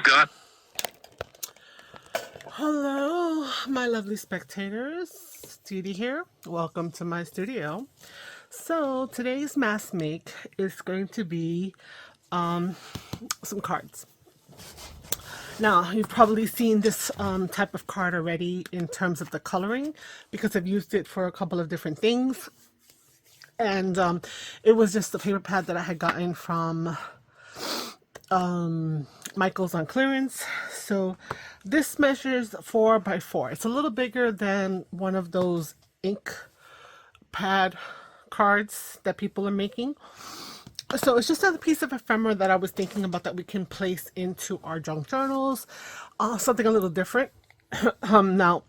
got... Hello, my lovely spectators. Dee here. Welcome to my studio. So today's mask make is going to be some cards. Now, you've probably seen this type of card already in terms of the coloring because I've used it for a couple of different things. And it was just a paper pad that I had gotten from Michael's on clearance. So this measures 4 by 4. It's a little bigger than one of those ink pad cards that people are making. So it's just another piece of ephemera that I was thinking about that we can place into our junk journals. Something a little different. Now,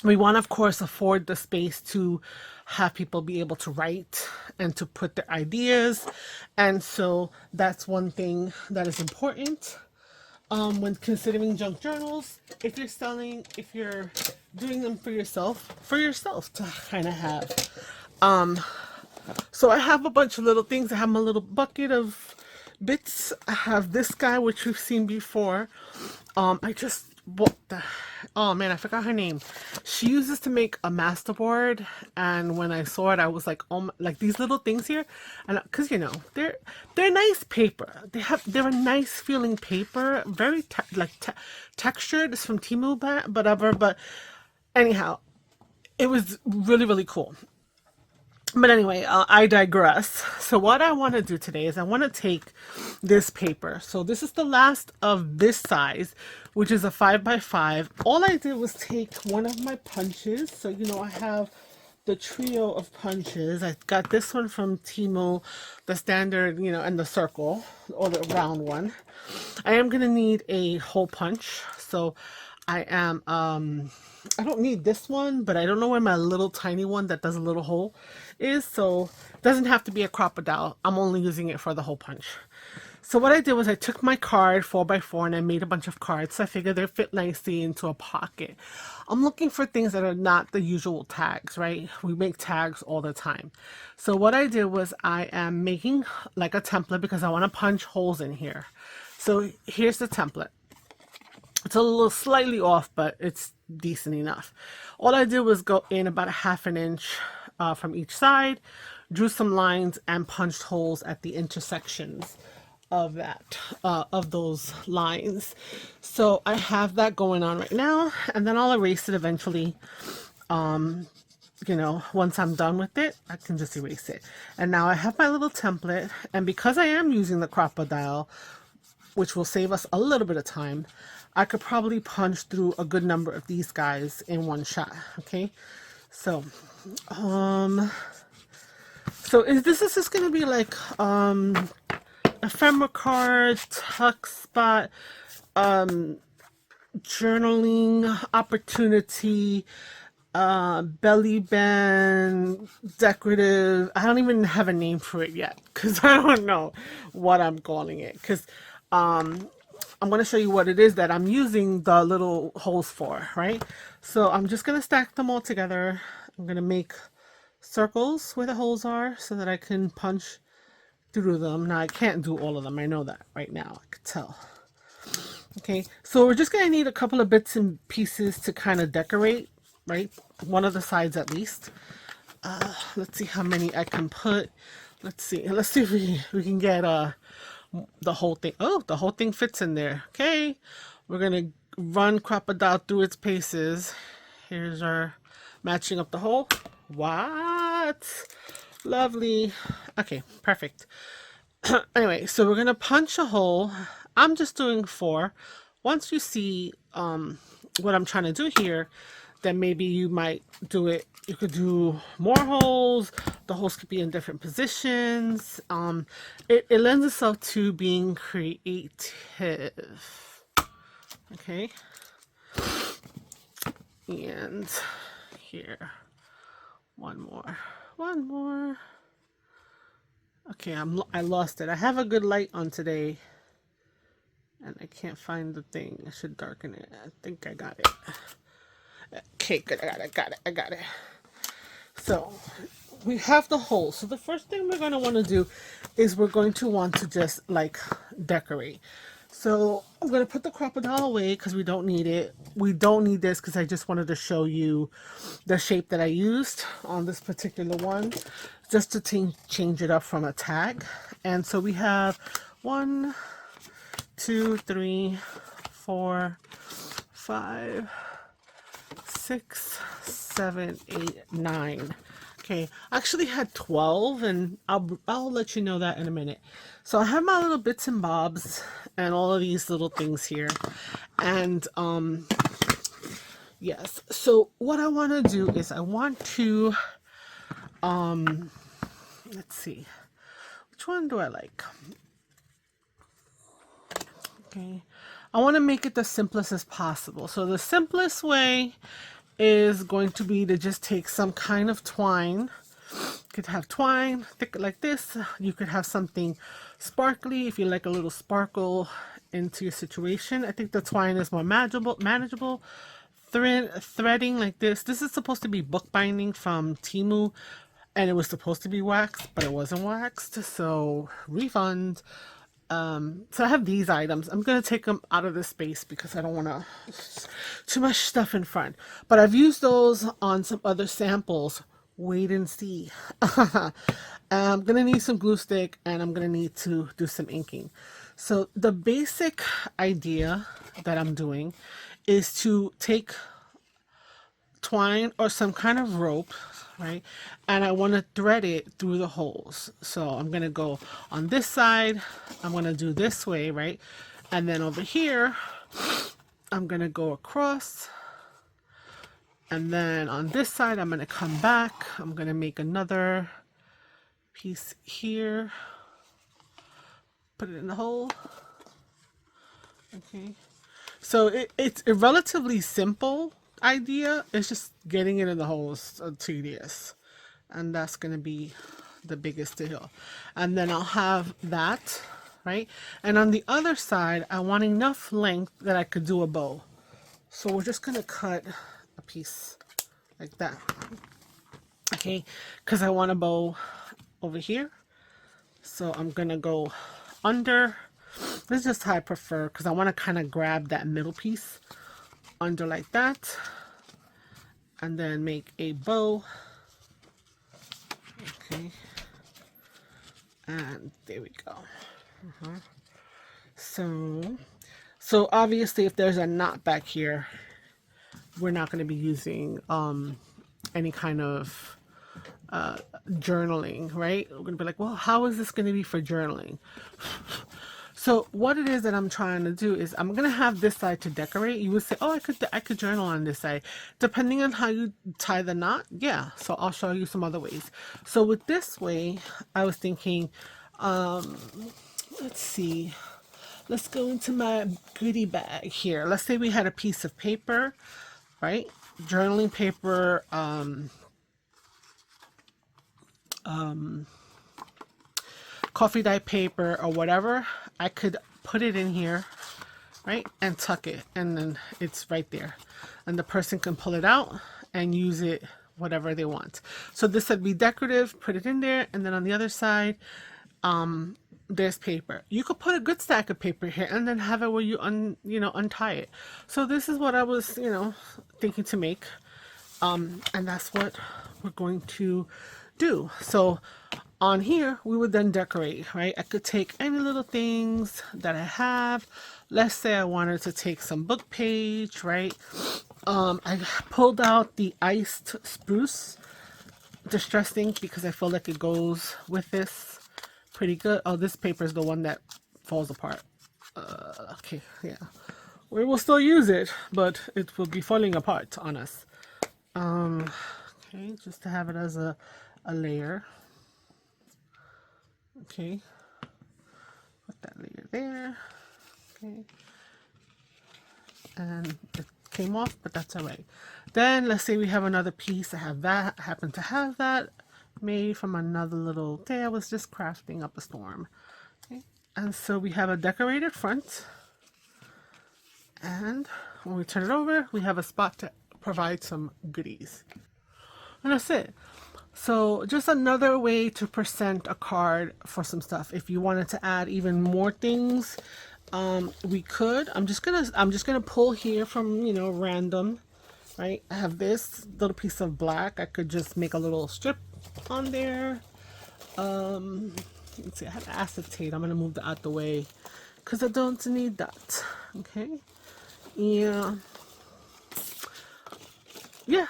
we want to, of course, afford the space to have people be able to write and to put their ideas. And so that's one thing that is important when considering junk journals. If you're doing them for yourself to kind of have. So I have a bunch of little things. I have my little bucket of bits. I have this guy, which we've seen before. I just bought the... Oh man, I forgot her name. She uses to make a masterboard, and when I saw it, I was like, oh my, like these little things here, and because you know they're nice paper. They're a nice feeling paper, very textured. It's from Temu, whatever. But anyhow, it was really cool. But anyway, I digress. So what I want to do today is I want to take this paper. So this is the last of this size, which is a 5 by 5. All I did was take one of my punches. So, you know, I have the trio of punches. I got this one from Temu, the standard, you know, and the circle, or the round one. I am going to need a hole punch. So I am, I don't need this one, but I don't know where my little tiny one that does a little hole is. So it doesn't have to be a crocodile. I'm only using it for the hole punch. So what I did was I took my card 4 by 4 and I made a bunch of cards. So I figured they fit nicely into a pocket. I'm looking for things that are not the usual tags, right? We make tags all the time. So what I did was I am making like a template because I want to punch holes in here. So here's the template. It's a little slightly off, but it's decent enough. All I did was go in about 1/2 inch from each side, drew some lines, and punched holes at the intersections of that of those lines. So I have that going on right now, and then I'll erase it eventually. You know, once I'm done with it, I can just erase it. And now I have my little template, and because I am using the crocodile, which will save us a little bit of time, I could probably punch through a good number of these guys in one shot. Okay, so this is just gonna be like ephemera cards, tuck spot, journaling opportunity, belly band, decorative. I don't even have a name for it yet because I don't know what I'm calling it, because I'm going to show you what it is that I'm using the little holes for, right? So I'm just going to stack them all together. I'm going to make circles where the holes are so that I can punch through them. Now I can't do all of them. I know that right now. I could tell. Okay, so we're just going to need a couple of bits and pieces to kind of decorate, right? One of the sides at least. Let's see how many I can put. Let's see if we can get the whole thing. Oh, the whole thing fits in there. Okay, we're gonna run crocodile through its paces. Here's our matching up the hole. What? Lovely. Okay, perfect. Anyway, so we're gonna punch a hole. I'm just doing 4. Once you see what I'm trying to do here, then maybe you might do it. You could do more holes. The holes could be in different positions. It lends itself to being creative. Okay. And here, one more. Okay, I lost it. I have a good light on today, and I can't find the thing. I should darken it. I think I got it. Okay, good. I got it. So we have the hole. So the first thing we're going to want to do is we're going to want to just like decorate. So I'm going to put the crocodile away because we don't need it. We don't need this because I just wanted to show you the shape that I used on this particular one, just to change it up from a tag. And so we have 1, 2, 3, 4, 5, 6, 7, 8, 9. Okay, I actually had 12, and I'll let you know that in a minute. So I have my little bits and bobs and all of these little things here. And yes, so what I want to do is I want to let's see. Which one do I like? Okay. I want to make it the simplest as possible. So the simplest way is going to be to just take some kind of twine. You could have twine thick like this. You could have something sparkly if you like a little sparkle into your situation. I think the twine is more manageable. Threading like this. This is supposed to be bookbinding from Temu, and it was supposed to be waxed, but it wasn't waxed, so refund. So I have these items. I'm going to take them out of this space because I don't want too much stuff in front. But I've used those on some other samples. Wait and see. I'm going to need some glue stick, and I'm going to need to do some inking. So the basic idea that I'm doing is to take twine or some kind of rope, right? And I want to thread it through the holes. So I'm going to go on this side. I'm going to do this way, right? And then over here, I'm going to go across. And then on this side, I'm going to come back. I'm going to make another piece here. Put it in the hole. Okay. So it's a relatively simple idea. It's just getting it in the holes tedious, and that's going to be the biggest deal. And then I'll have that, right? And on the other side, I want enough length that I could do a bow. So we're just going to cut a piece like that, okay? Because I want a bow over here. So I'm going to go under. This is just how I prefer, because I want to kind of grab that middle piece under like that, and then make a bow. Okay, and there we go. So obviously, if there's a knot back here, we're not going to be using any kind of journaling, right? We're going to be like, well, how is this going to be for journaling? So what it is that I'm trying to do is I'm going to have this side to decorate. You would say, oh, I could journal on this side. Depending on how you tie the knot, yeah. So I'll show you some other ways. So with this way, I was thinking, let's see. Let's go into my goodie bag here. Let's say we had a piece of paper, right? Journaling paper, coffee dye paper or whatever. I could put it in here, right, and tuck it, and then it's right there, and the person can pull it out and use it whatever they want. So this would be decorative. Put it in there, and then on the other side, there's paper. You could put a good stack of paper here, and then have it where you untie it. So this is what I was thinking to make, and that's what we're going to do. So on here, we would then decorate, right? I could take any little things that I have. Let's say I wanted to take some book page, right? I pulled out the iced spruce distress ink because I feel like it goes with this pretty good. Oh, this paper is the one that falls apart. Okay, yeah. We will still use it, but it will be falling apart on us. Okay, just to have it as a layer. Okay, put that layer there. Okay, and it came off, but that's all right. Then let's say we have another piece. I happen to have that made from another little day. I was just crafting up a storm. Okay, and so we have a decorated front, and when we turn it over, we have a spot to provide some goodies, and that's it. So just another way to present a card for some stuff. If you wanted to add even more things, We could. I'm just gonna pull here from, random, right? I have this little piece of black. I could just make a little strip on there. Let's see, I have acetate. I'm gonna move that out the way because I don't need that. Okay. Yeah. Yeah.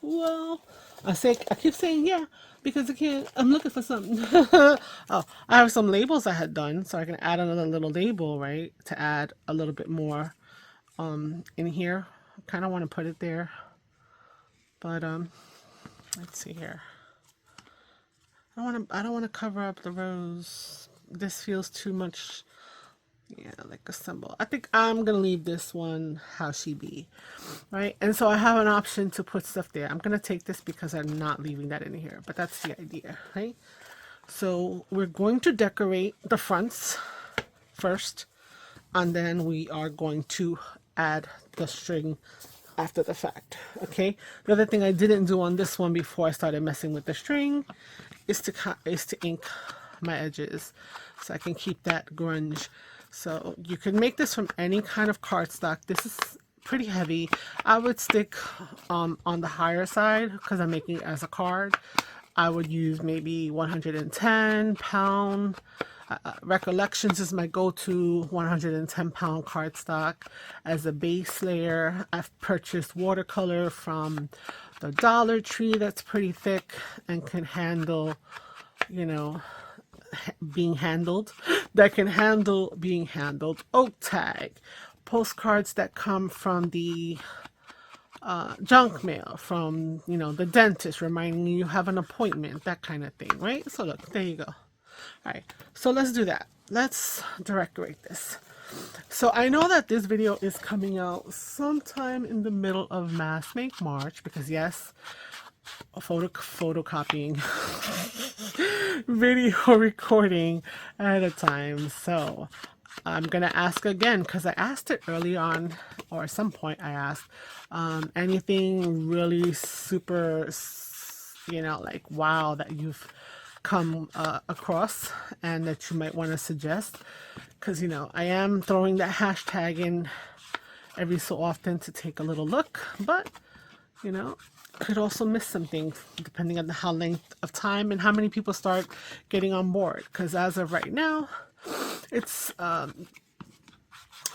Well, I keep saying yeah because I can't. I'm looking for something. Oh, I have some labels I had done, so I can add another little label, right? To add a little bit more in here. I kind of want to put it there, but let's see here. I don't want to cover up the rose. This feels too much. Yeah, like a symbol. I think I'm gonna leave this one how she be, right? And so I have an option to put stuff there. I'm gonna take this because I'm not leaving that in here, but that's the idea, right? So we're going to decorate the fronts first, and then we are going to add the string after the fact. Okay. The other thing I didn't do on this one before I started messing with the string is to ink my edges so I can keep that grunge. So you can make this from any kind of cardstock. This is pretty heavy. I would stick on the higher side because I'm making it as a card. I would use maybe 110 pound. Recollections is my go-to 110 pound cardstock as a base layer. I've purchased watercolor from the Dollar Tree that's pretty thick and can handle, you know, being handled, that can handle being handled. Oak tag, postcards that come from the junk mail, from, the dentist reminding you have an appointment, that kind of thing, right? So look, there you go. All right, so let's do that. Let's decorate this. So I know that this video is coming out sometime in the middle of Mass Make March because yes, photocopying video recording at a time. So I'm gonna ask again because I asked it early on, or at some point I asked anything really super, like wow that you've come across and that you might want to suggest, because I am throwing that hashtag in every so often to take a little look, but could also miss some things depending on how length of time and how many people start getting on board, because as of right now it's the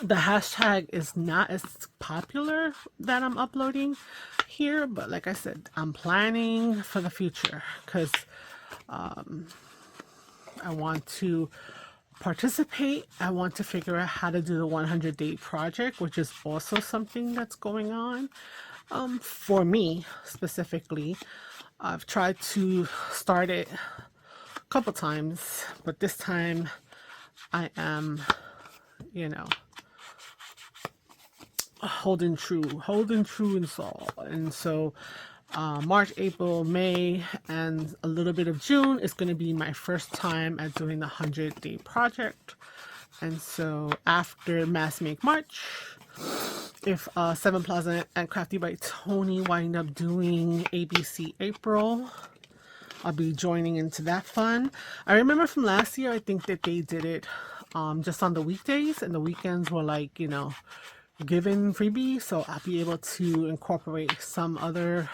hashtag is not as popular that I'm uploading here, but like I said, I'm planning for the future because I want to participate. I want to figure out how to do the 100-day project, which is also something that's going on. For me specifically, I've tried to start it a couple times, but this time I am, holding true and all. And so March, April, May, and a little bit of June is going to be my first time at doing the 100-day project. And so after Mass Make March, if Seven Plaza and Crafty by Tony wind up doing ABC April, I'll be joining into that fun. I remember from last year, I think that they did it just on the weekdays, and the weekends were like, given freebie, so I'll be able to incorporate some other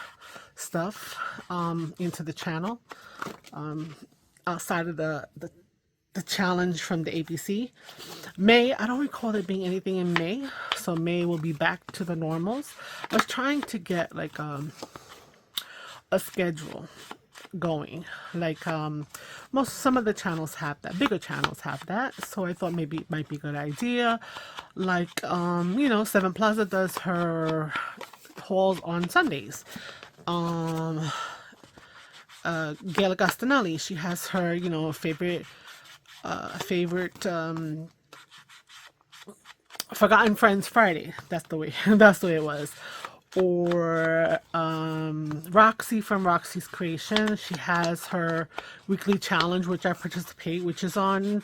stuff into the channel outside of the challenge from the ABC. May, I don't recall there being anything in May, so May will be back to the normals. I was trying to get like a schedule going, like some of the channels have that, bigger channels have that, so I thought maybe it might be a good idea, like Seven Plaza does her hauls on Sundays. Gail Gastanelli, she has her favorite Forgotten Friends Friday. That's the way it was. Or Roxy from Roxy's Creation, she has her weekly challenge, which I participate, which is on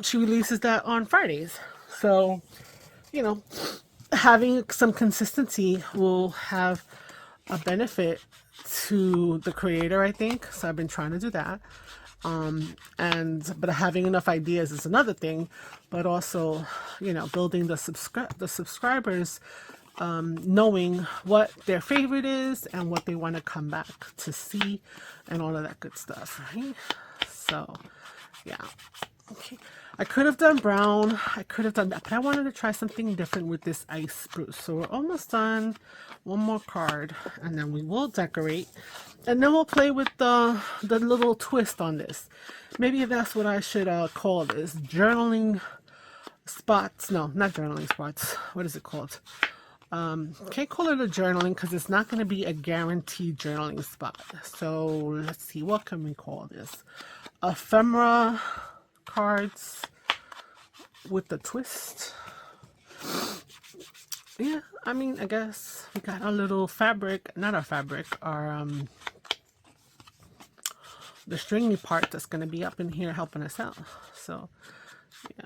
she releases that on Fridays. So having some consistency will have a benefit to the creator, I think. So I've been trying to do that. But having enough ideas is another thing, but also, you know, building the subscribers, knowing what their favorite is and what they want to come back to see and all of that good stuff, right? So yeah, okay, I could have done brown, I could have done that, but I wanted to try something different with this ice spruce. So we're almost done. One more card and then we will decorate, and then we'll play with the little twist on this. Maybe that's what I should call this, journaling spots. No, not journaling spots. What is it called? Can't call it a journaling because it's not going to be a guaranteed journaling spot. So let's see, what can we call this? Ephemera cards with the twist. Yeah, I mean, I guess we got our little fabric, not our fabric, our the stringy part that's going to be up in here helping us out. So yeah,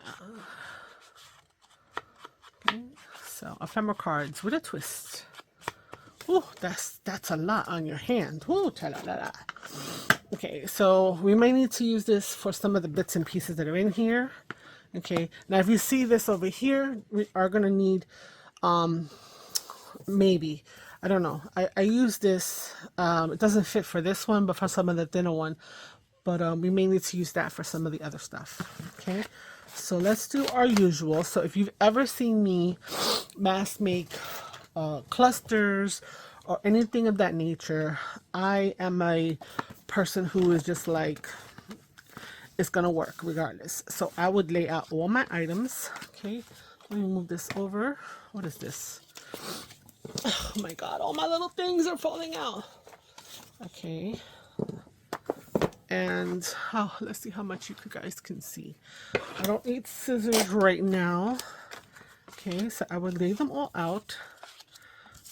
okay, so ephemera cards with a twist. Ooh, that's a lot on your hand. Ooh, ta-la-la-la. Okay, so we may need to use this for some of the bits and pieces that are in here. Okay, now if you see this over here, we are going to need maybe, I don't know, I use this, it doesn't fit for this one, but for some of the thinner one, but we may need to use that for some of the other stuff. Okay, so let's do our usual. So if you've ever seen me mass make clusters or anything of that nature, I am a person who is just like, it's gonna work regardless. So I would lay out all my items. Okay, let me move this over. What is this? Oh my god, all my little things are falling out. Okay, and let's see how much you guys can see. I don't need scissors right now. Okay, so I would lay them all out.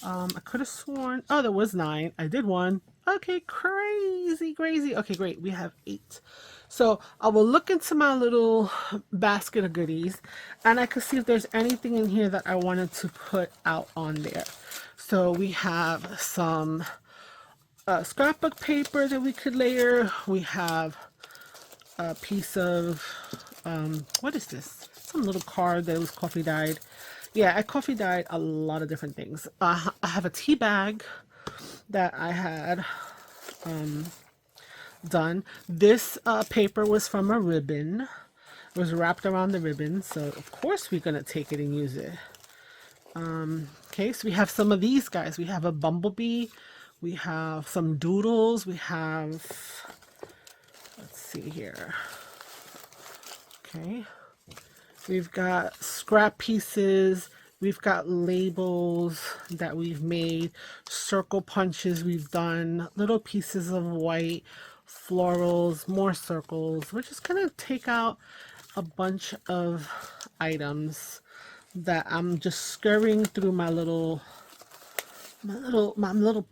I could have sworn, oh, there was 9. I did 1. Okay, crazy. Okay, great, we have 8. So I will look into my little basket of goodies, and I could see if there's anything in here that I wanted to put out on there. So we have some scrapbook paper that we could layer. We have a piece of, what is this? Some little card that was coffee dyed. Yeah, I coffee dyed a lot of different things. I have a tea bag that I had done. This paper was from a ribbon. It was wrapped around the ribbon, so of course we're gonna take it and use it. Okay, so we have some of these guys. We have a bumblebee, we have some doodles, we have, let's see here. Okay, we've got scrap pieces, we've got labels that we've made, circle punches we've done, little pieces of white, florals, more circles. We're just gonna take out a bunch of items that I'm just scurrying through my little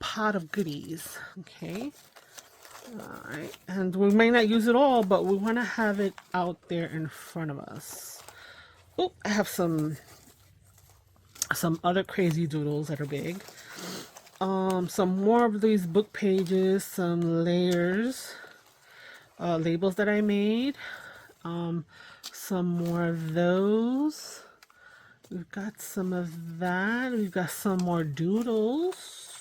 pot of goodies. Okay, all right, and we may not use it all, but we want to have it out there in front of us. Oh, I have some other crazy doodles that are big. Some more of these book pages, some layers, labels that I made. Some more of those. We've got some of that. We've got some more doodles.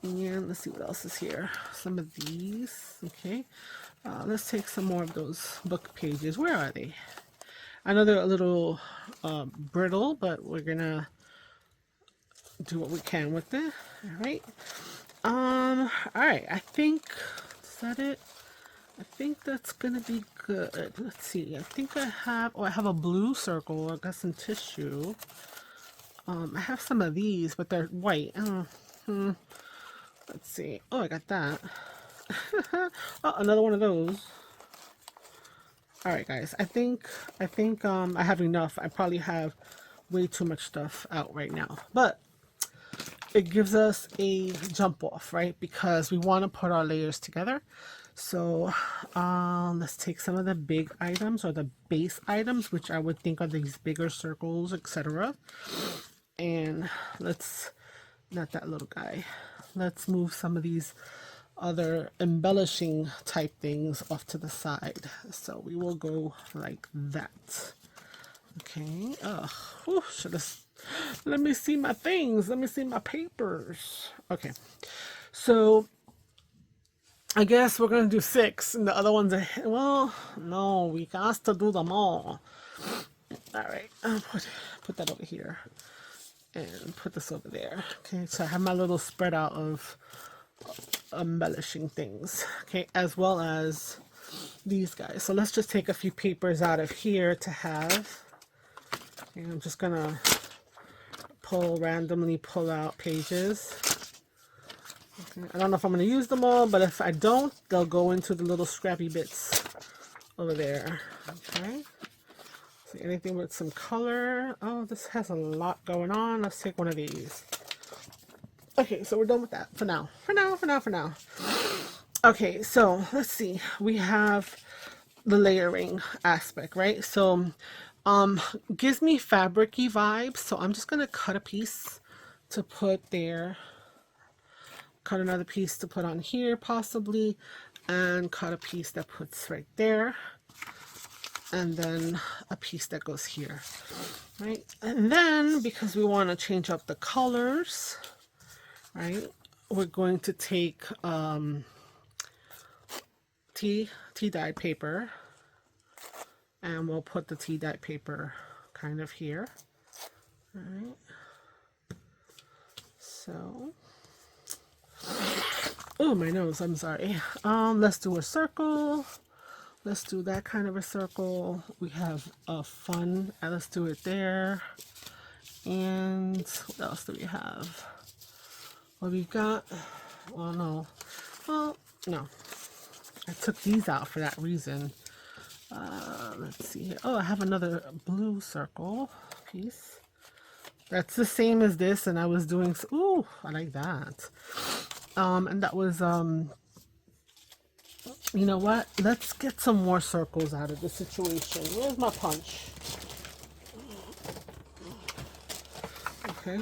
And let's see what else is here. Some of these. Okay. Let's take some more of those book pages. Where are they? I know they're a little brittle, but we're gonna do what we can with it. All right. All right. I think, is that it? I think that's gonna be good. Let's see. I think I have, I have a blue circle. I got some tissue. I have some of these, but they're white. Let's see. Oh, I got that. Oh, another one of those. All right, guys. I think I have enough. I probably have way too much stuff out right now, but it gives us a jump off, right? Because we want to put our layers together. So let's take some of the big items, or the base items, which I would think are these bigger circles, etc. And let's, not that little guy, let's move some of these other embellishing type things off to the side. So we will go like that. Okay. Should have. Let me see my things. Let me see my papers. Okay. So I guess we're gonna do 6, and the other ones are, well, no, we got to do them all. All right. I'll put that over here, and put this over there. Okay. So I have my little spread out of embellishing things. Okay, as well as these guys. So let's just take a few papers out of here to have. And I'm just gonna randomly pull out pages. Okay. I don't know if I'm gonna use them all, but if I don't, they'll go into the little scrappy bits over there. Okay. See anything with some color? Oh, this has a lot going on. Let's take one of these. Okay, so we're done with that for now. For now. Okay, so let's see. We have the layering aspect, right? So gives me fabric-y vibes. So I'm just gonna cut a piece to put there. Cut another piece to put on here possibly, and cut a piece that puts right there, and then a piece that goes here, right? And then because we want to change up the colors, right, we're going to take tea-dyed paper, and we'll put the tea-dyed paper kind of here. All right. So, oh, my nose, I'm sorry. Let's do a circle. Let's do that kind of a circle. We have a fun, and let's do it there. And what else do we have? Well, we've got, well, no. Well, no. I took these out for that reason. Let's see here. Oh, I have another blue circle piece. That's the same as this, and I was doing, ooh, I like that. And that was, you know what? Let's get some more circles out of the situation. Where's my punch? Okay.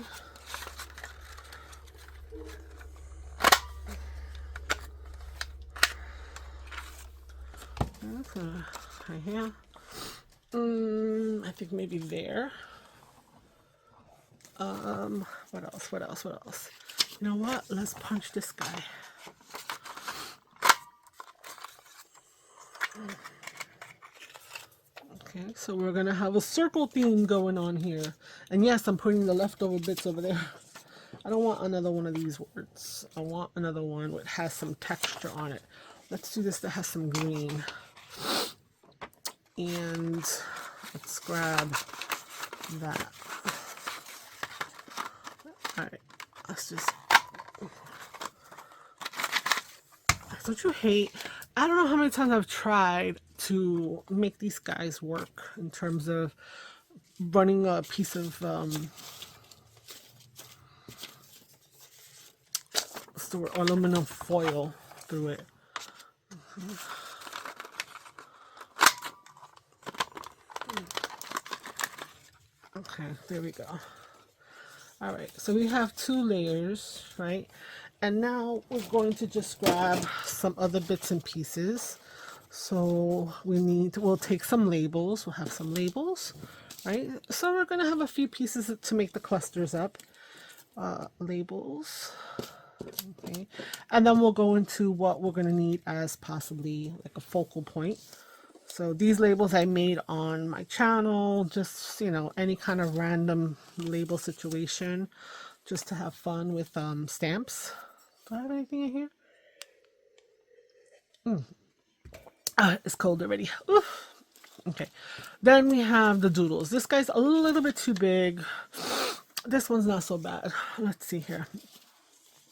Right here. I think maybe there. What else? You know what? Let's punch this guy. Okay, so we're gonna have a circle theme going on here. And yes, I'm putting the leftover bits over there. I don't want another one of these words. I want another one that has some texture on it. Let's do this that has some green. And let's grab that. Alright, let's just... Don't you hate... I don't know how many times I've tried to make these guys work in terms of running a piece of aluminum foil through it. Okay, there we go. All right, so we have 2 layers, right? And now we're going to just grab some other bits and pieces. So we'll take some labels. We'll have some labels, right? So we're going to have a few pieces to make the clusters up. Labels. Okay. And then we'll go into what we're going to need as possibly like a focal point. So these labels I made on my channel, just, you know, any kind of random label situation, just to have fun with stamps. Do I have anything in here? It's cold already. Oof. Okay. Then we have the doodles. This guy's a little bit too big. This one's not so bad. Let's see here.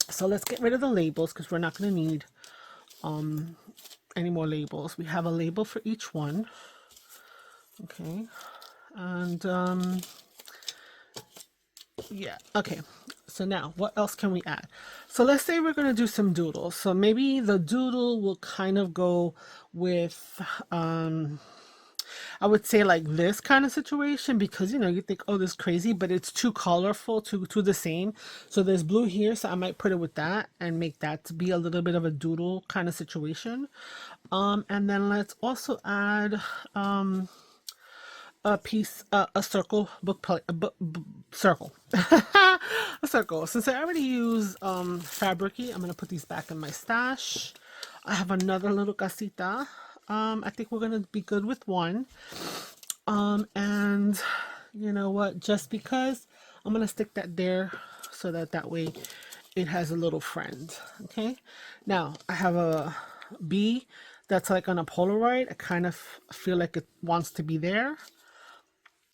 So let's get rid of the labels because we're not going to need any more labels. We have a label for each one. Okay. And yeah. Okay. So now, what else can we add? So let's say we're going to do some doodles. So maybe the doodle will kind of go with, I would say like this kind of situation, because you know you think, oh, this is crazy, but it's too colorful, too the same. So there's blue here, so I might put it with that and make that to be a little bit of a doodle kind of situation. And then let's also add a piece, a circle book plate, circle, a circle. Since I already use fabricy, I'm gonna put these back in my stash. I have another little casita. I think we're gonna be good with one. And you know what? Just because, I'm gonna stick that there so that that way it has a little friend. Okay. Now I have a bee that's like on a Polaroid. I kind of feel like it wants to be there.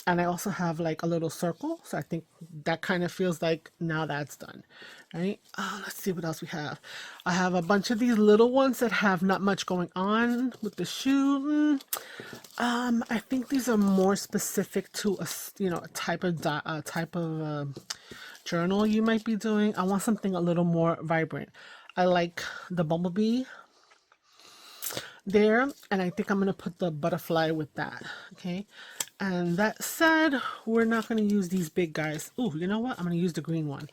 And I also have like a little circle, so I think that kind of feels like now that's done, right? Let's see what else we have. I have a bunch of these little ones that have not much going on with the shoe. I think these are more specific to a, you know, a type of journal you might be doing. I want something a little more vibrant. I like the bumblebee there, and I think I'm gonna put the butterfly with that. Okay, and that said, we're not gonna use these big guys. Oh, you know what, I'm gonna use the green one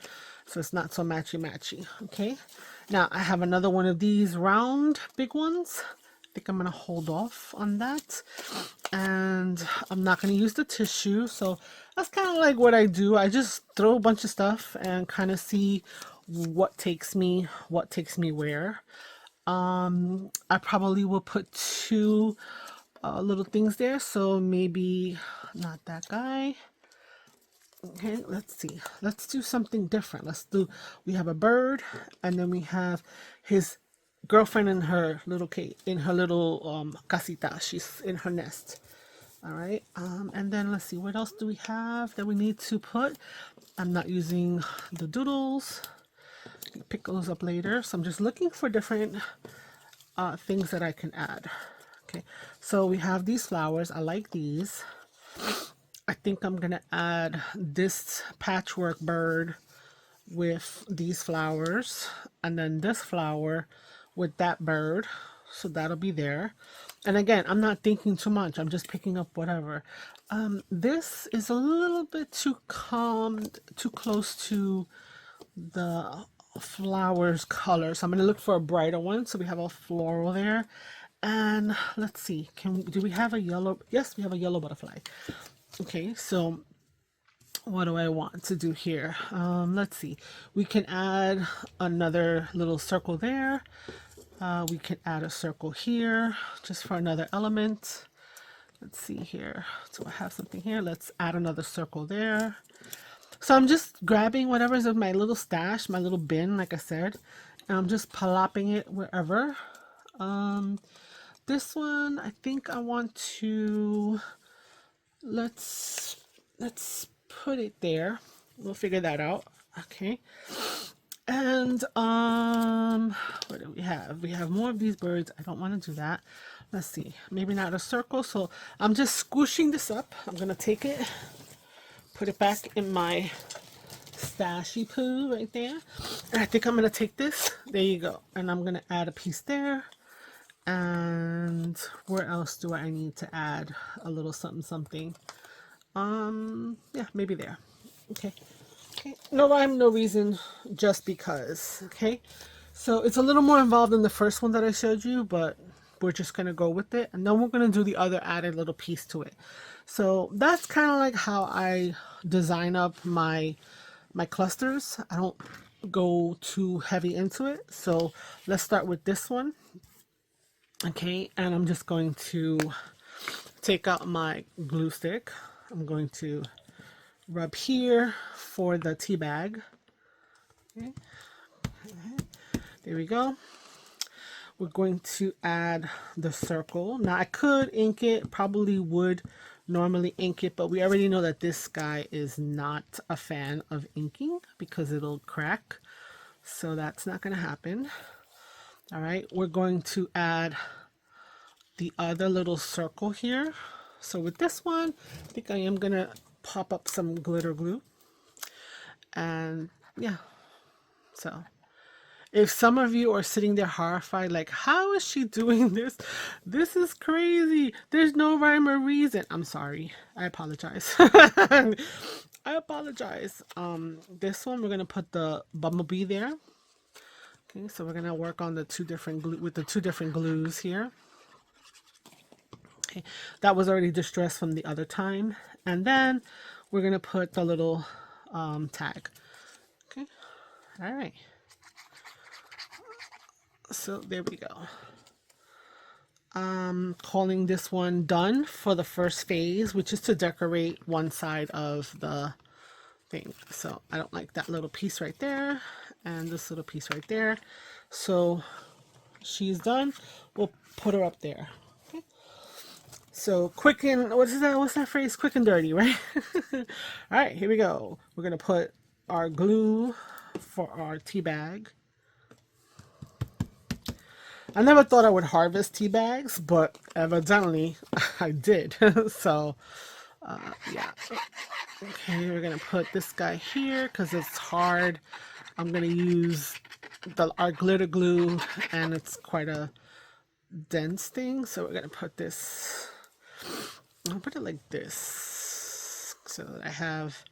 so it's not so matchy. Okay, now I have another one of these round big ones. I think I'm gonna hold off on that, and I'm not gonna use the tissue. So that's kind of like what I do. I just throw a bunch of stuff and kind of see what takes me where. I probably will put two little things there, so maybe not that guy. Okay, let's see. Let's do something different. We have a bird, and then we have his girlfriend in her little casita. She's in her nest. All right, and then let's see, what else do we have that we need to put? I'm not using the doodles. Pick those up later. So I'm just looking for different things that I can add. Okay, so we have these flowers. I like these. I think I'm gonna add this patchwork bird with these flowers, and then this flower with that bird. So that'll be there. And again, I'm not thinking too much. I'm just picking up whatever. This is a little bit too close to the flowers color, so I'm going to look for a brighter one. So we have a floral there, and let's see, do we have a yellow? Yes, we have a yellow butterfly. Okay, so what do I want to do here? Let's see, we can add another little circle there. We can add a circle here just for another element. Let's see here, do I have something here? Let's add another circle there. So I'm just grabbing whatever's in my little stash, my little bin, like I said, and I'm just plopping it wherever. This one, I think I want to, let's put it there. We'll figure that out. Okay. And what do we have? We have more of these birds. I don't want to do that. Let's see. Maybe not a circle. So I'm just squishing this up. I'm gonna take it, put it back in my stashy poo right there, and I think I'm gonna take this, there you go, and I'm gonna add a piece there. And where else do I need to add a little something? Yeah, maybe there. Okay, no rhyme, no reason, just because. Okay, so it's a little more involved than the first one that I showed you, but we're just gonna go with it, and then we're gonna do the other added little piece to it. So that's kind of like how I design up my clusters. I don't go too heavy into it. So let's start with this one. Okay, and I'm just going to take out my glue stick. I'm going to rub here for the tea bag. Okay. There we go. We're going to add the circle. Now I could ink it, probably would normally ink it, but we already know that this guy is not a fan of inking because it'll crack. So that's not going to happen. All right, we're going to add the other little circle here. So with this one, I think I am going to pop up some glitter glue. And yeah, so, If some of you are sitting there horrified, like, how is she doing this? This is crazy. There's no rhyme or reason. I'm sorry. I apologize. I apologize. This one, we're going to put the bumblebee there. Okay, so we're going to work on the two different with the two different glues here. Okay, that was already distressed from the other time. And then we're going to put the little tag. Okay, all right. So there we go. I'm calling this one done for the first phase, which is to decorate one side of the thing. So I don't like that little piece right there and this little piece right there. So she's done. We'll put her up there. Okay. So quick and what's that phrase? Quick and dirty, right? All right, here we go. We're gonna put our glue for our tea bag. I never thought I would harvest tea bags, but evidently I did. So, yeah. Okay, we're going to put this guy here because it's hard. I'm going to use our glitter glue, and it's quite a dense thing. So we're going to put this, I'll put it like this so that I have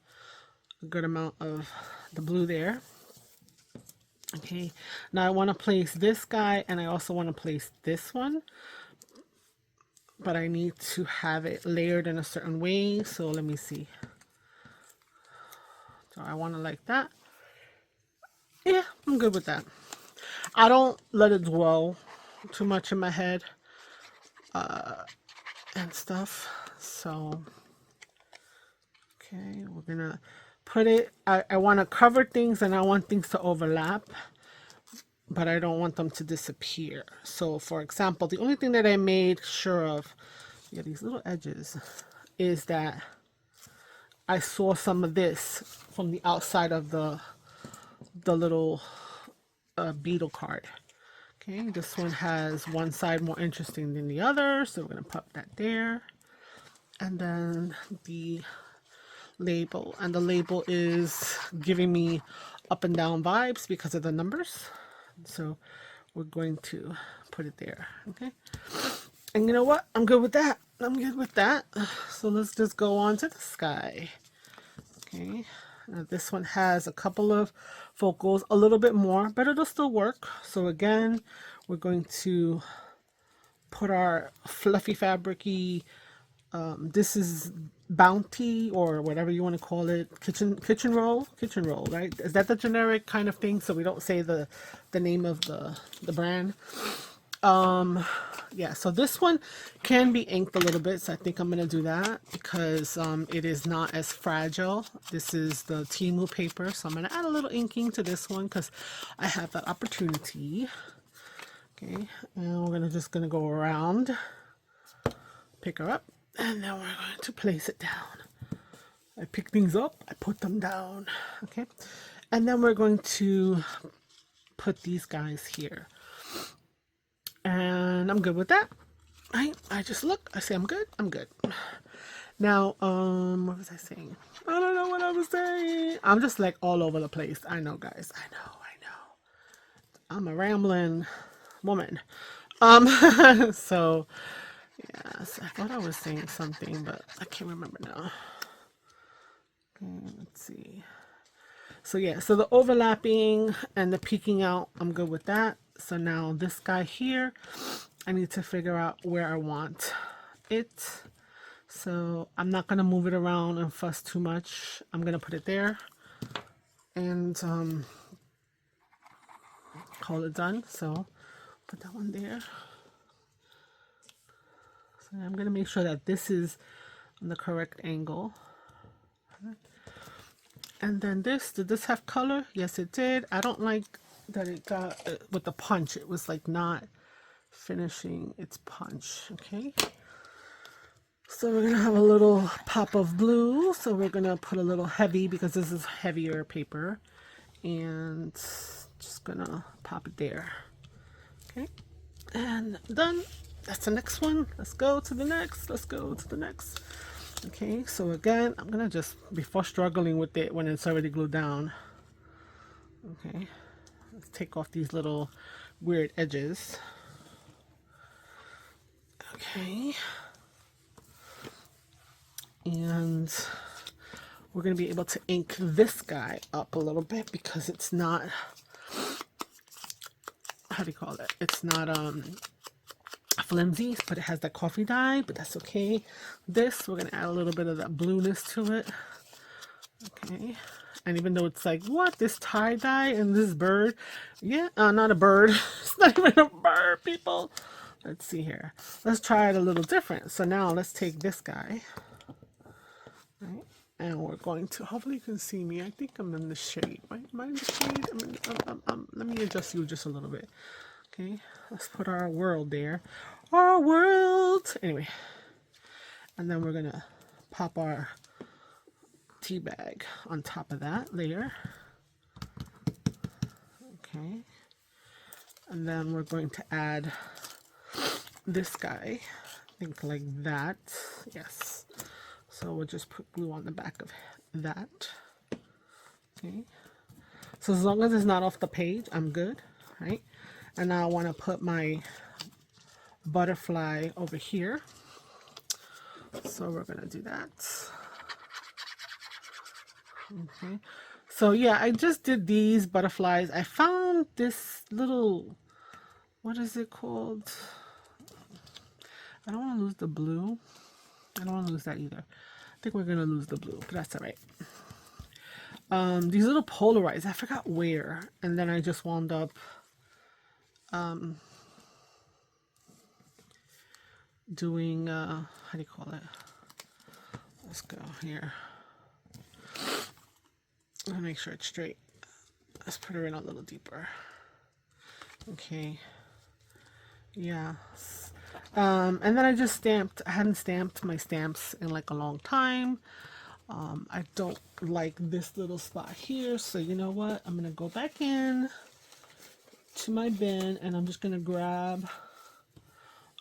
a good amount of the blue there. Okay, now I want to place this guy and I also want to place this one, but I need to have it layered in a certain way. So let me see. So I want to like that. Yeah, I'm good with that. I don't let it dwell too much in my head and stuff. So, okay, we're going to put it, I want to cover things and I want things to overlap, but I don't want them to disappear. So for example, the only thing that I made sure of, yeah, these little edges, is that I saw some of this from the outside of the little beetle card. Okay, this one has one side more interesting than the other, so we're going to pop that there. And then the label, and the label is giving me up and down vibes because of the numbers, so we're going to put it there. Okay, and you know what, I'm good with that. So let's just go on to the sky. Okay, now this one has a couple of focals, a little bit more, but it'll still work. So again, we're going to put our fluffy fabricy, this is Bounty or whatever you want to call it, kitchen roll, right? Is that the generic kind of thing, so we don't say the name of the brand? Yeah, so this one can be inked a little bit, so I think I'm gonna do that because it is not as fragile. This is the Timu paper, so I'm gonna add a little inking to this one because I have that opportunity. Okay, and we're just gonna go around, pick her up, and then we're going to place it down. I pick things up, I put them down. Okay, and then we're going to put these guys here. And I'm good with that. I just look, I say I'm good. Now, what was I saying? I don't know what I was saying. I'm just like all over the place. I know, guys. I know. I'm a rambling woman. So yes, I thought I was saying something, but I can't remember now. Okay, let's see. So yeah, so the overlapping and the peeking out, I'm good with that. So now this guy here, I need to figure out where I want it. So I'm not going to move it around and fuss too much. I'm going to put it there and call it done. So put that one there. So I'm going to make sure that this is on the correct angle. And then this, did this have color? Yes, it did. I don't like that it got with the punch. It was like not finishing its punch. Okay. So we're going to have a little pop of blue. So we're going to put a little heavy because this is heavier paper. And just going to pop it there. Okay. And done. That's the next one. Let's go to the next. Okay, so again, I'm going to just, before struggling with it when it's already glued down. Okay. Let's take off these little weird edges. Okay. And we're going to be able to ink this guy up a little bit because it's not, how do you call it? It's not flimsy, but it has that coffee dye, but that's okay. This, we're going to add a little bit of that blueness to it. Okay. And even though it's like, what? This tie-dye and this bird? Yeah, not a bird. It's not even a bird, people. Let's see here. Let's try it a little different. So now let's take this guy. Right? And we're going to, hopefully you can see me. I think I'm in the shade. Right? Am I in the shade? Let me adjust you just a little bit. Okay, let's put our world there. Our world! Anyway. And then we're going to pop our tea bag on top of that layer. Okay. And then we're going to add this guy. I think like that. Yes. So we'll just put glue on the back of that. Okay. So as long as it's not off the page, I'm good. Right? And now I want to put my butterfly over here. So we're going to do that. Okay. So yeah, I just did these butterflies. I found this little, what is it called? I don't want to lose the blue. I don't want to lose that either. I think we're going to lose the blue, but that's all right. These little Polaroids, I forgot where. And then I just wound up doing, how do you call it? Let's go here. I'll make sure it's straight. Let's put her in a little deeper. Okay. Yeah. And then I just stamped. I hadn't stamped my stamps in like a long time. I don't like this little spot here. So you know what? I'm going to go back in to my bin and I'm just going to grab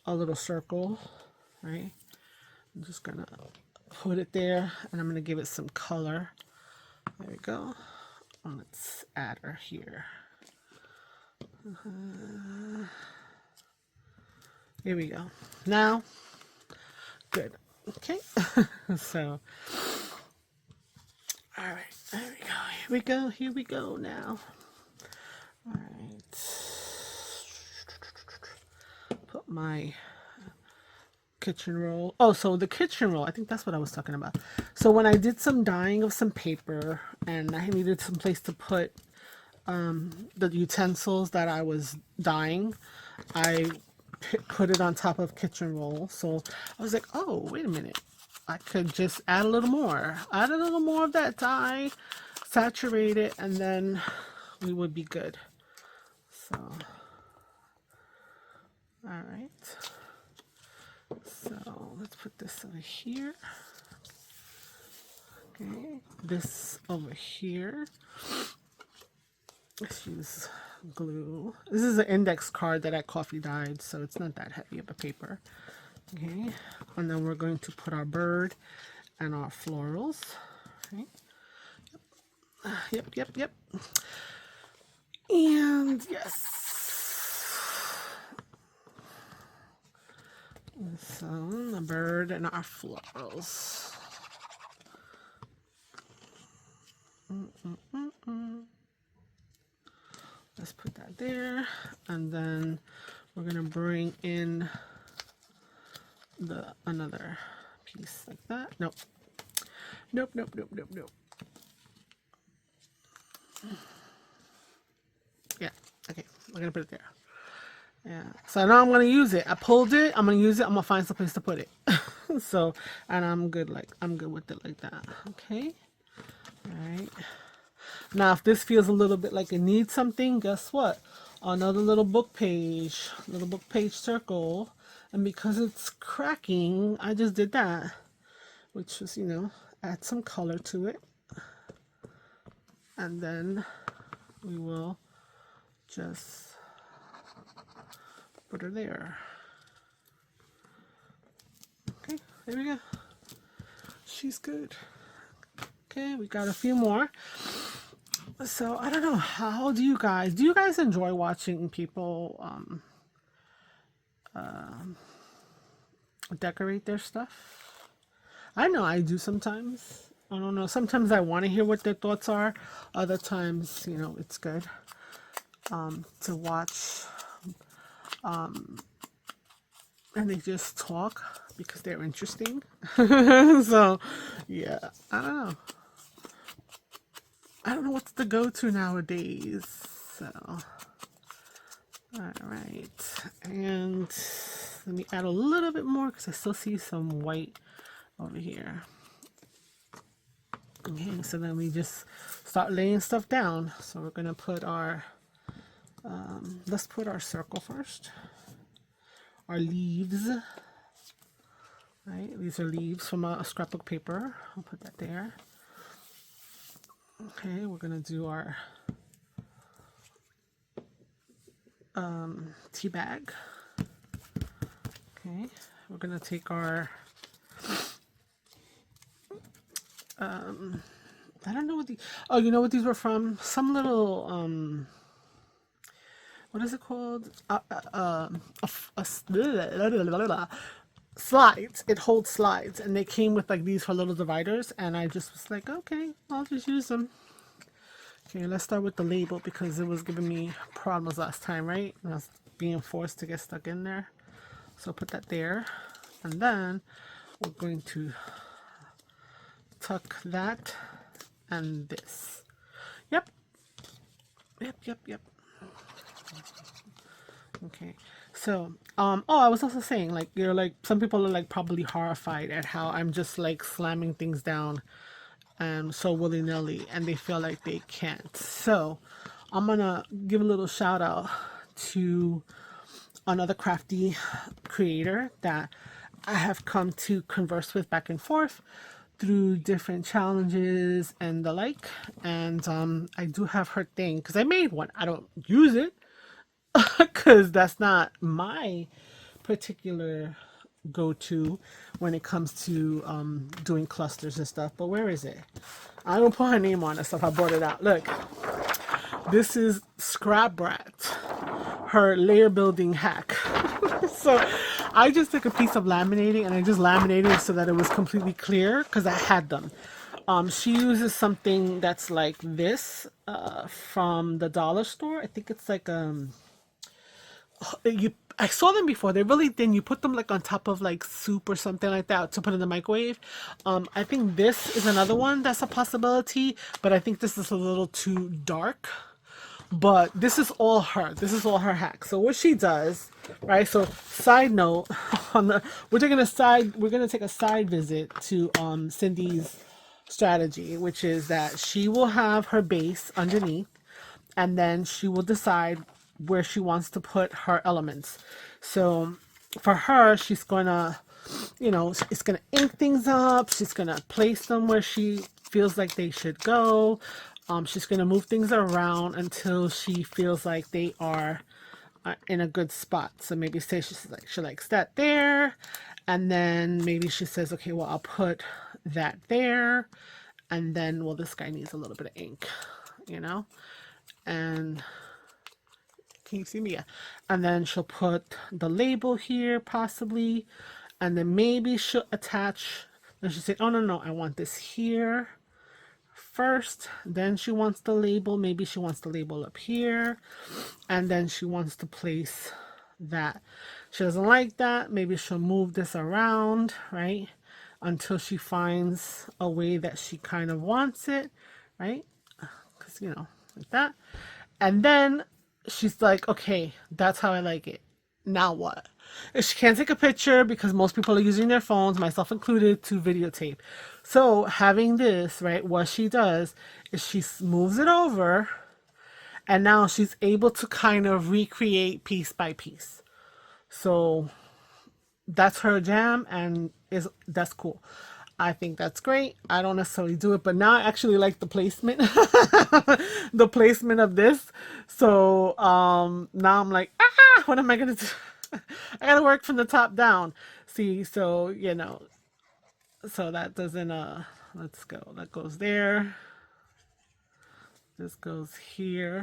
a little circle. Right? I'm just going to put it there and I'm going to give it some color. There we go. Let's add her here. Here we go. Now, good. Okay. So, all right. There we go. Here we go. Here we go now. All right. Put my kitchen roll. Oh, so the kitchen roll, I think that's what I was talking about. So when I did some dyeing of some paper and I needed some place to put the utensils that I was dyeing, I put it on top of kitchen roll. So I was like, oh, wait a minute. I could just add a little more. Add a little more of that dye, saturate it, and then we would be good. So, all right. So let's put this over here. Okay, this over here. Let's use glue. This is an index card that I coffee dyed, so it's not that heavy of a paper. Okay, and then we're going to put our bird and our florals. Okay. Yep. And yes. So the bird and our florals. Let's put that there, and then we're gonna bring in the another piece like that. Nope. Yeah. Okay. We're gonna put it there. Yeah. So now I'm gonna use it. I pulled it. I'm gonna use it. I'm gonna find some place to put it. So, and I'm good. I'm good with it like that. Okay. All right. Now, if this feels a little bit like it needs something, guess what? Another little book page circle. And because it's cracking, I just did that, which was, add some color to it. And then we will just put her there. Okay, there we go. She's good. Okay, we got a few more. So I don't know, how do you guys enjoy watching people decorate their stuff? I know I do sometimes. I don't know. Sometimes I want to hear what their thoughts are. Other times, it's good to watch and they just talk because they're interesting. So, yeah, I don't know. I don't know what's the go-to nowadays. So, all right. And let me add a little bit more because I still see some white over here. Okay, so then we just start laying stuff down. So we're gonna put our, let's put our circle first. Our leaves, right? These are leaves from a scrapbook paper. I'll put that there. Okay, we're gonna do our tea bag. Okay, we're gonna take our I don't know what the, oh, you know what these were from? Some little what is it called? Slides. It holds slides, and they came with like these for little dividers, and I just was like, okay, I'll just use them. Okay, let's start with the label because it was giving me problems last time, right? And I was being forced to get stuck in there. So put that there, and then we're going to tuck that and this. Yep. Yep. Okay. So, oh, I was also saying, like, like, some people are like probably horrified at how I'm just like slamming things down and so willy-nilly, and they feel like they can't. So, I'm gonna give a little shout out to another crafty creator that I have come to converse with back and forth through different challenges and the like. And I do have her thing because I made one. I don't use it because that's not my particular go-to when it comes to doing clusters and stuff. But where is it? I don't put her name on it stuff. I brought it out. Look, this is Scrap Brat, her layer building hack. So I just took a piece of laminating and I just laminated it so that it was completely clear because I had them. She uses something that's like this from the dollar store. I think it's like I saw them before. They're really thin. You put them like on top of like soup or something like that to put in the microwave. I think this is another one that's a possibility, but I think this is a little too dark. But this is all her. This is all her hack. So what she does, right? So side note, on the we're gonna take a side visit to Cindy's strategy, which is that she will have her base underneath, and then she will decide where she wants to put her elements. So for her, she's gonna, it's gonna ink things up. She's gonna place them where she feels like they should go. She's gonna move things around until she feels like they are in a good spot. So maybe say she likes that there, and then maybe she says, okay, well, I'll put that there, and then, well, this guy needs a little bit of ink, and can you see me? Yeah. And then she'll put the label here, possibly. And then maybe she'll attach. Then she'll say, oh, no, I want this here first. Then she wants the label. Maybe she wants the label up here. And then she wants to place that. She doesn't like that. Maybe she'll move this around, right? Until she finds a way that she kind of wants it, right? Because, like that. And then she's like, okay, that's how I like it. Now what? If she can't take a picture because most people are using their phones, myself included, to videotape. So having this, right, what she does is she moves it over, and now she's able to kind of recreate piece by piece. So that's her jam, and that's cool. I think that's great. I don't necessarily do it, but now I actually like the placement, the placement of this. So now I'm like, what am I gonna do? I gotta work from the top down. See, so so that doesn't let's go. That goes there. This goes here.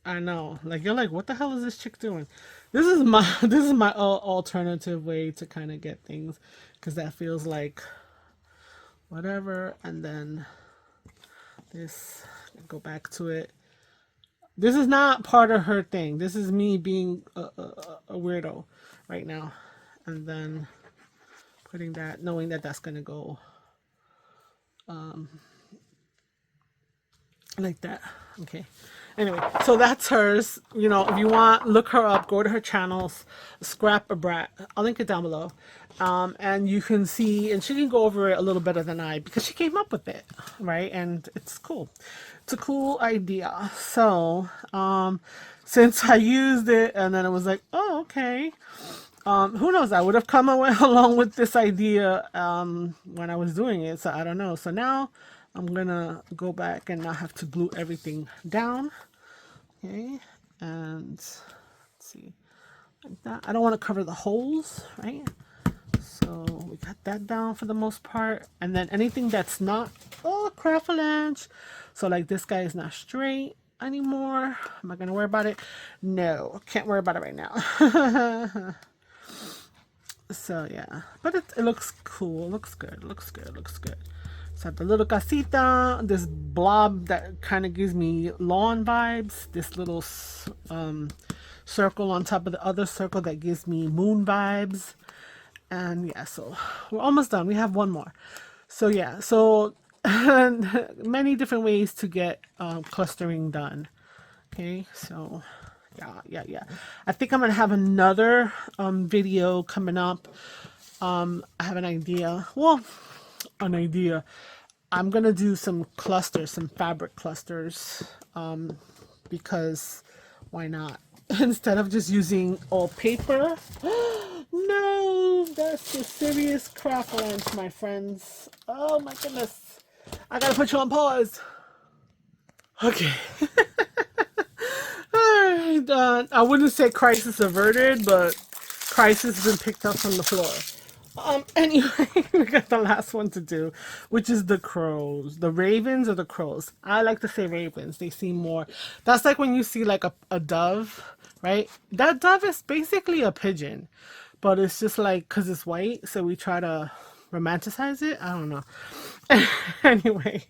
I know, like you're like, what the hell is this chick doing? This is my alternative way to kind of get things, because that feels like whatever. And then this, go back to it. This is not part of her thing. This is me being a weirdo right now. And then putting that, knowing that that's gonna go like that. Okay, anyway, so that's hers. You know, if you want, look her up, go to her channels, Scrap a Brat, I'll link it down below. And you can see, and she can go over it a little better than I, because she came up with it, right? And it's cool. It's a cool idea. So since I used it and then it was like, oh, okay, who knows, I would have come along with this idea when I was doing it, so I don't know. So now I'm gonna go back and not have to glue everything down. Okay, and let's see, like that. I don't want to cover the holes, right? So we got that down for the most part. And then anything that's not, oh, crafalange. So like this guy is not straight anymore. Am I gonna worry about it? No, can't worry about it right now. So yeah, but it looks cool. Looks good. Looks good. Looks good. So the little casita, this blob that kind of gives me lawn vibes. This little circle on top of the other circle that gives me moon vibes. And yeah, so we're almost done. We have one more. So yeah, so many different ways to get clustering done. Okay, so yeah. I think I'm gonna have another video coming up. I have an idea. Well, an idea. I'm gonna do some clusters, some fabric clusters, because why not? Instead of just using all paper. No, that's a serious cracklands, my friends. Oh my goodness. I gotta put you on pause. Okay. Alright, I wouldn't say crisis averted, but crisis has been picked up from the floor. Anyway, we got the last one to do, which is the crows. The ravens or the crows. I like to say ravens. They seem more, that's like when you see like a dove, right? That dove is basically a pigeon, but it's just like, because it's white, so we try to romanticize it. I don't know. Anyway,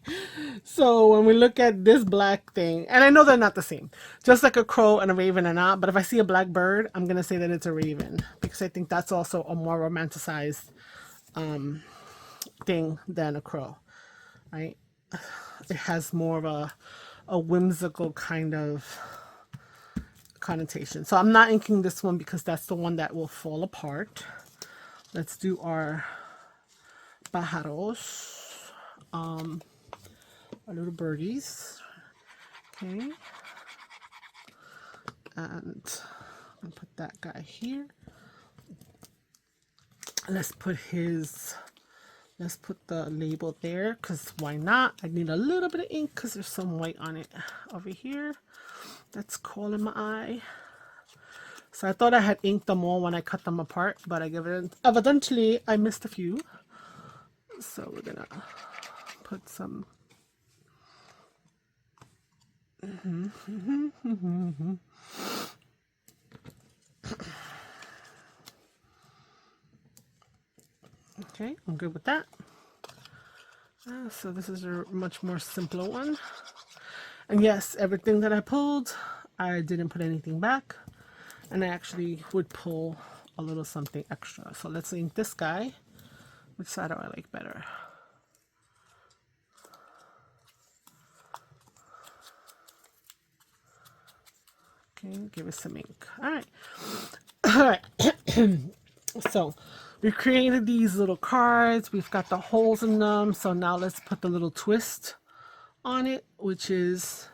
so when we look at this black thing, and I know they're not the same, just like a crow and a raven are not, but if I see a black bird, I'm gonna say that it's a raven, because I think that's also a more romanticized thing than a crow, right? It has more of a whimsical kind of connotation. So I'm not inking this one because that's the one that will fall apart. Let's do our pájaros. Our little birdies. Okay. And I'll put that guy here. Let's put the label there, because why not? I need a little bit of ink because there's some white on it over here. That's calling my eye. So I thought I had inked them all when I cut them apart, but evidently I missed a few. So we're gonna put some. Okay, I'm good with that. So this is a much more simpler one. And yes, everything that I pulled, I didn't put anything back. And I actually would pull a little something extra. So let's ink this guy. Which side do I like better? Okay, give it some ink. Alright. Alright. So we created these little cards. We've got the holes in them. So now let's put the little twist on it, which is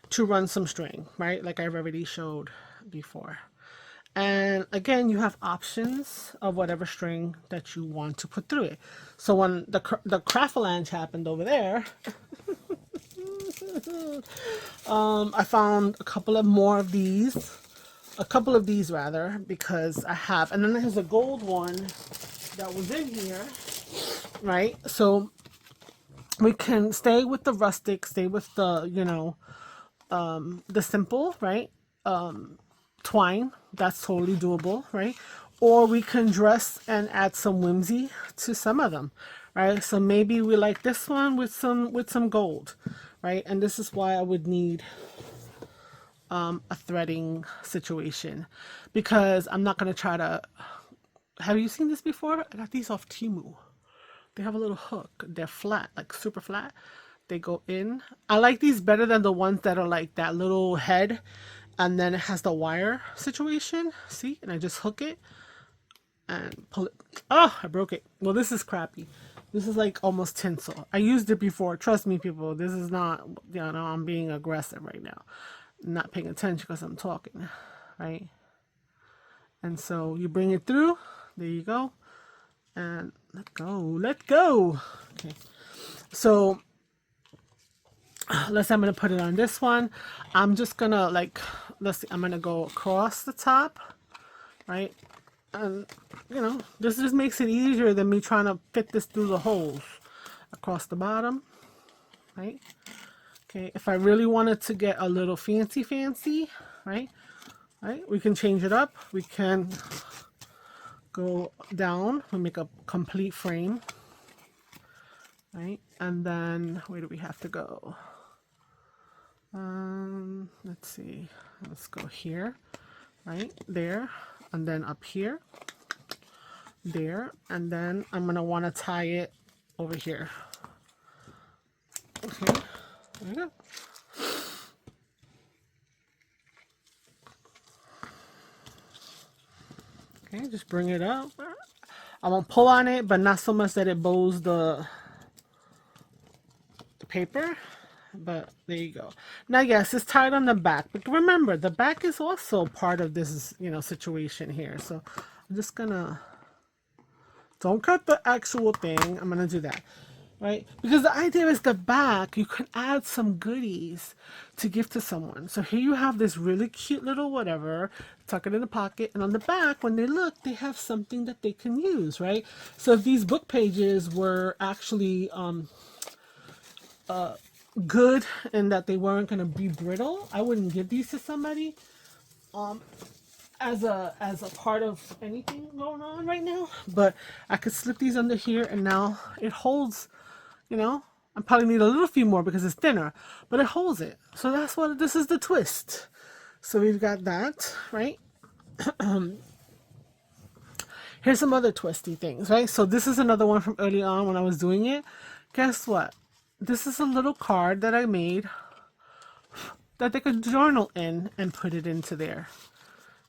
to run some string, right? Like I've already showed before. And again, you have options of whatever string that you want to put through it. So when the crafalange happened over there, I found a couple of these rather, because I have, and then there's a gold one that was in here, right? So We can stay with the rustic, stay with the, you know, the simple, right? Twine, that's totally doable, right? Or we can dress and add some whimsy to some of them, right? So maybe we like this one with some gold, right? And this is why I would need a threading situation, because I'm not going to try to. Have you seen this before? I got these off Temu. They have a little hook. They're flat, like super flat. They go in. I like these better than the ones that are like that little head and then it has the wire situation. See? And I just hook it and pull it. Oh, I broke it. Well, this is crappy. This is like almost tinsel. I used it before. Trust me, people. This is not, you know, I'm being aggressive right now. I'm not paying attention because I'm talking, right? And so you bring it through. There you go. And let go. Let go. Okay. So let's say I'm going to put it on this one. I'm just going to like, let's see, I'm going to go across the top, right? And, you know, this just makes it easier than me trying to fit this through the holes across the bottom, right? Okay, if I really wanted to get a little fancy, right? Right, we can change it up. We can go down. We make a complete frame, right? And then where do we have to go? Let's see. Let's go here, right there, and then up here, there, and then I'm gonna want to tie it over here. Okay, there we go. Okay, just bring it up. I won't pull on it, but not so much that it bows the paper. But there you go. Now, yes, it's tied on the back. But remember, the back is also part of this, you know, situation here. So I'm just gonna, don't cut the actual thing. I'm gonna do that, right? Because the idea is the back, you can add some goodies to give to someone. So here you have this really cute little whatever, tuck it in the pocket, and on the back, when they look, they have something that they can use, right? So if these book pages were actually good and that they weren't going to be brittle, I wouldn't give these to somebody as a part of anything going on right now. But I could slip these under here and now it holds, you know. I probably need a little few more because it's thinner, but it holds it. So that's what this is, the twist. So we've got that, right? Here's some other twisty things, right? So this is another one from early on when I was doing it. Guess what? This is a little card that I made that they could journal in and put it into there,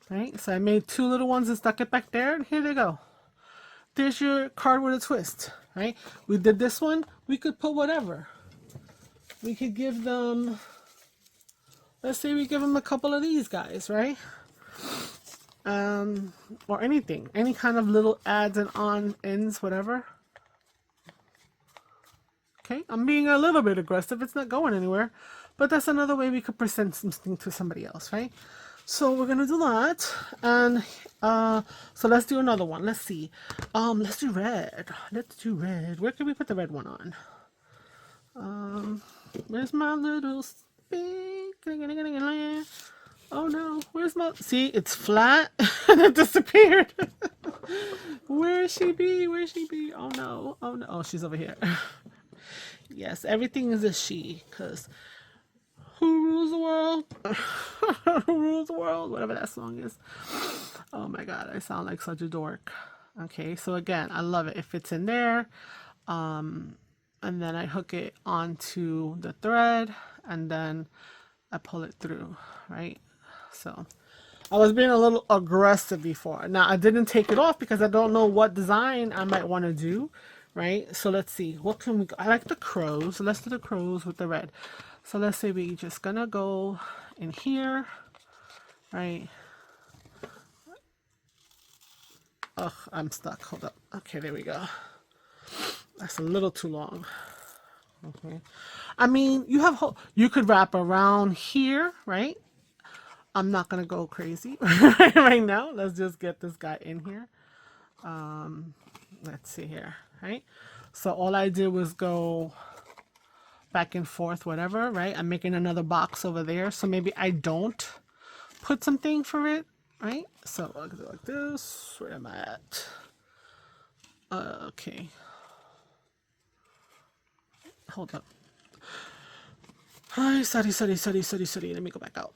right? So I made two little ones and stuck it back there, and here they go. There's your card with a twist, right? We did this one. We could put whatever. We could give them, let's say we give them a couple of these guys, right? Or anything, any kind of little adds and on ends, whatever. Okay, I'm being a little bit aggressive. It's not going anywhere. But that's another way we could present something to somebody else, right? So we're going to do that. And so let's do another one. Let's see. Let's do red. Let's do red. Where can we put the red one on? Where's my little stick? Oh no, where's my... See, it's flat and it disappeared. Where she be? Where she be? Oh no. Oh no. Oh, she's over here. Yes, everything is a she, because who rules the world? Who rules the world? Whatever that song is. Oh my god, I sound like such a dork. Okay, so again, I love it. It fits in there. And then I hook it onto the thread, and then I pull it through, right? So I was being a little aggressive before. Now, I didn't take it off because I don't know what design I might want to do. Right, so let's see, what can we go? I like the crows, so let's do the crows with the red. So let's say we just gonna go in here, right? Oh, I'm stuck, hold up. Okay, there we go. That's a little too long. Okay, I mean, you could wrap around here, right? I'm not gonna go crazy right now. Let's just get this guy in here. Let's see here, right? So all I did was go back and forth, whatever, right? I'm making another box over there, so maybe I don't put something for it, right? So I'll do like this. Where am I at? Okay. Hold up. Hi, sorry. Let me go back out.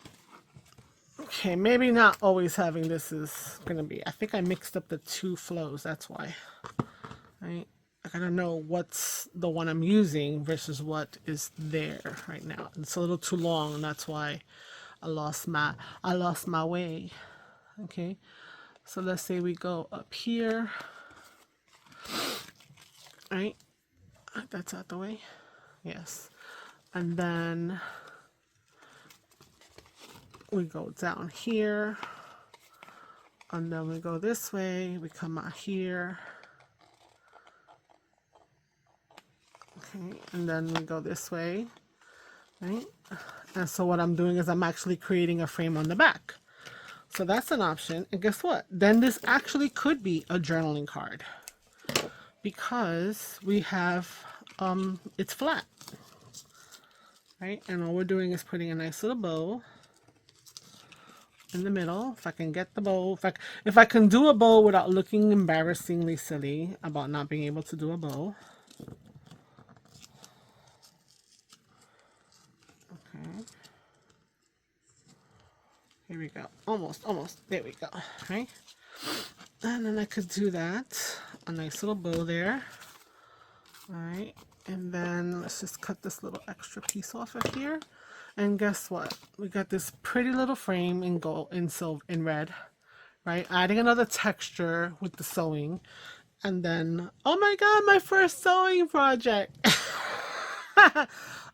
Okay, maybe not always having this is gonna be. I think I mixed up the two flows. That's why. Right. I gotta know what's the one I'm using versus what is there right now. It's a little too long, and that's why I lost my way. Okay, so let's say we go up here. Right, that's out the way. Yes, and then we go down here, and then we go this way. We come out here. Okay, and then we go this way, right? And so what I'm doing is I'm actually creating a frame on the back. So that's an option. And guess what? Then this actually could be a journaling card because we have, it's flat, right? And all we're doing is putting a nice little bow in the middle. If I can get the bow, if I can do a bow without looking embarrassingly silly about not being able to do a bow. Here we go. Almost. There we go. Right? And then I could do that. A nice little bow there. Alright. And then let's just cut this little extra piece off of here. And guess what? We got this pretty little frame in gold, in silver, in red. Right? Adding another texture with the sewing. And then, oh my god, my first sewing project!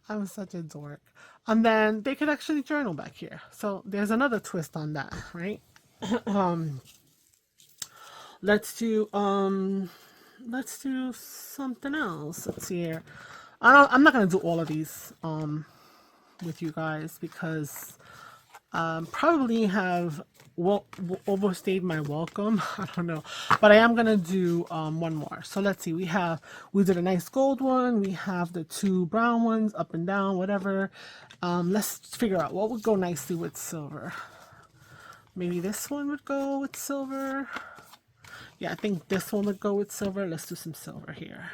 I'm such a dork. And then they could actually journal back here. So there's another twist on that, right? Let's do something else. Let's see here. I'm not gonna do all of these with you guys because probably have overstayed my welcome. I don't know, but I am gonna do one more. So let's see, we did a nice gold one, we have the two brown ones up and down, whatever. Let's figure out what would go nicely with silver. Maybe this one would go with silver. Yeah, I think this one would go with silver. Let's do some silver here.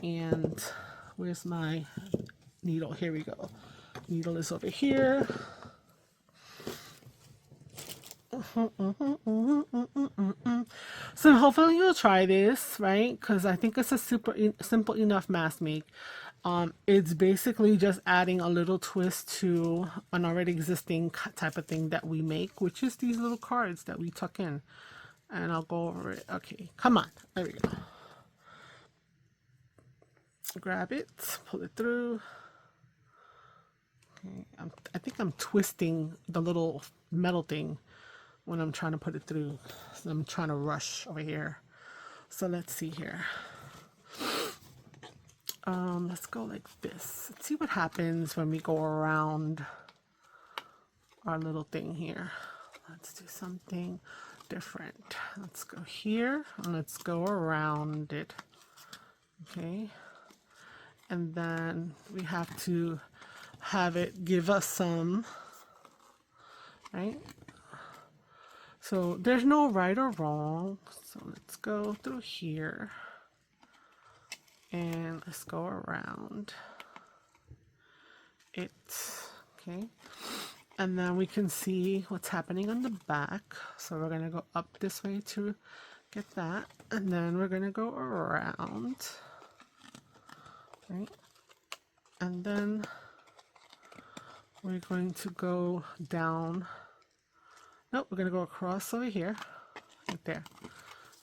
And where's my needle? Here we go. Needle is over here. So hopefully you'll try this, right? Because I think it's a simple enough mask make. It's basically just adding a little twist to an already existing type of thing that we make, which is these little cards that we tuck in. And I'll go over it. Okay, come on. There we go. Grab it, pull it through. Okay, I think I'm twisting the little metal thing when I'm trying to put it through. So I'm trying to rush over here. So let's see here. Let's go like this. Let's see what happens when we go around our little thing here. Let's do something different. Let's go here and let's go around it. Okay. And then we have to have it give us some, right? So there's no right or wrong. So let's go through here and let's go around it. Okay. And then we can see what's happening on the back. So we're going to go up this way to get that. And then we're going to go around. Right? And then we're going to go down. Nope, we're going to go across over here. Right there.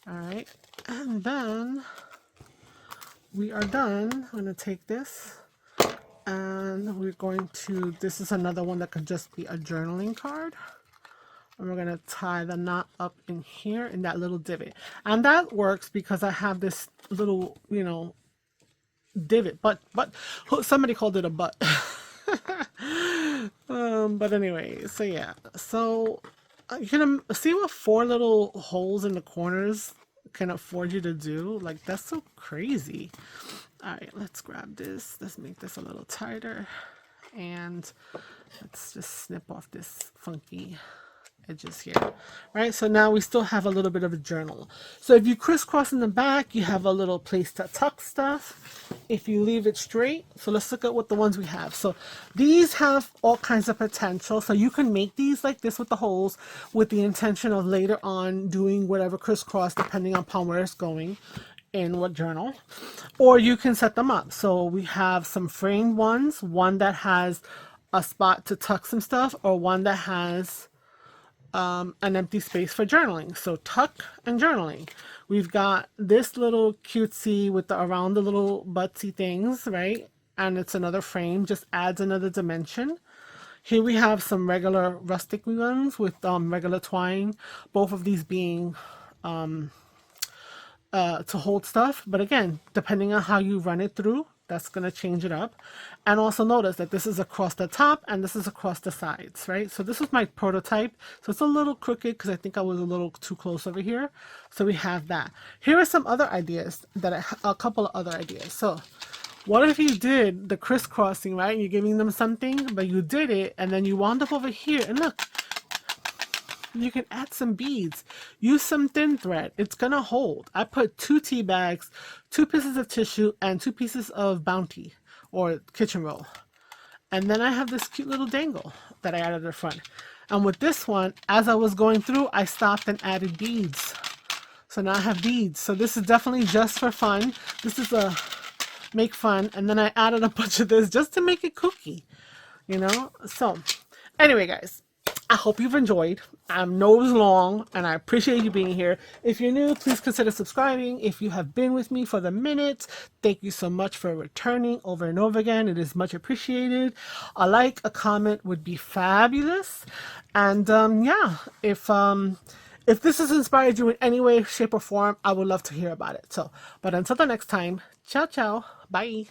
All right. And then we are done. I'm going to take this. And we're going to, this is another one that could just be a journaling card. And we're going to tie the knot up in here in that little divot. And that works because I have this little, you know, divot. But somebody called it a butt. But anyway, so yeah. So you can see what 4 little holes in the corners can afford you to do. Like, that's so crazy. All right, let's grab this. Let's make this a little tighter. And let's just snip off this funky edges here. Right, so now we still have a little bit of a journal. So if you crisscross in the back, you have a little place to tuck stuff. If you leave it straight, so let's look at what the ones we have. So these have all kinds of potential. So you can make these like this with the holes with the intention of later on doing whatever crisscross depending upon where it's going in what journal, or you can set them up. So we have some framed ones, one that has a spot to tuck some stuff, or one that has an empty space for journaling. So tuck and journaling. We've got this little cutesy with the around the little buttsy things, right? And it's another frame, just adds another dimension. Here we have some regular rustic ones with regular twine, both of these being to hold stuff. But again, depending on how you run it through, that's going to change it up. And also notice that this is across the top and this is across the sides, right? So this is my prototype. So it's a little crooked because I think I was a little too close over here. So we have that. Here are some other ideas, a couple of other ideas. So what if you did the crisscrossing, right? You're giving them something, but you did it and then you wound up over here and look, you can add some beads. Use some thin thread. It's gonna hold. I put 2 tea bags, 2 pieces of tissue, and 2 pieces of Bounty or kitchen roll. And then I have this cute little dangle that I added at the front. And with this one, as I was going through, I stopped and added beads. So now I have beads. So this is definitely just for fun. This is a make fun. And then I added a bunch of this just to make it kooky, you know? So anyway, guys, I hope you've enjoyed. I know it was long, and I appreciate you being here. If you're new, please consider subscribing. If you have been with me for the minute, thank you so much for returning over and over again. It is much appreciated. A like, a comment would be fabulous. And yeah, if this has inspired you in any way, shape, or form, I would love to hear about it. So, but until the next time, ciao, ciao, bye.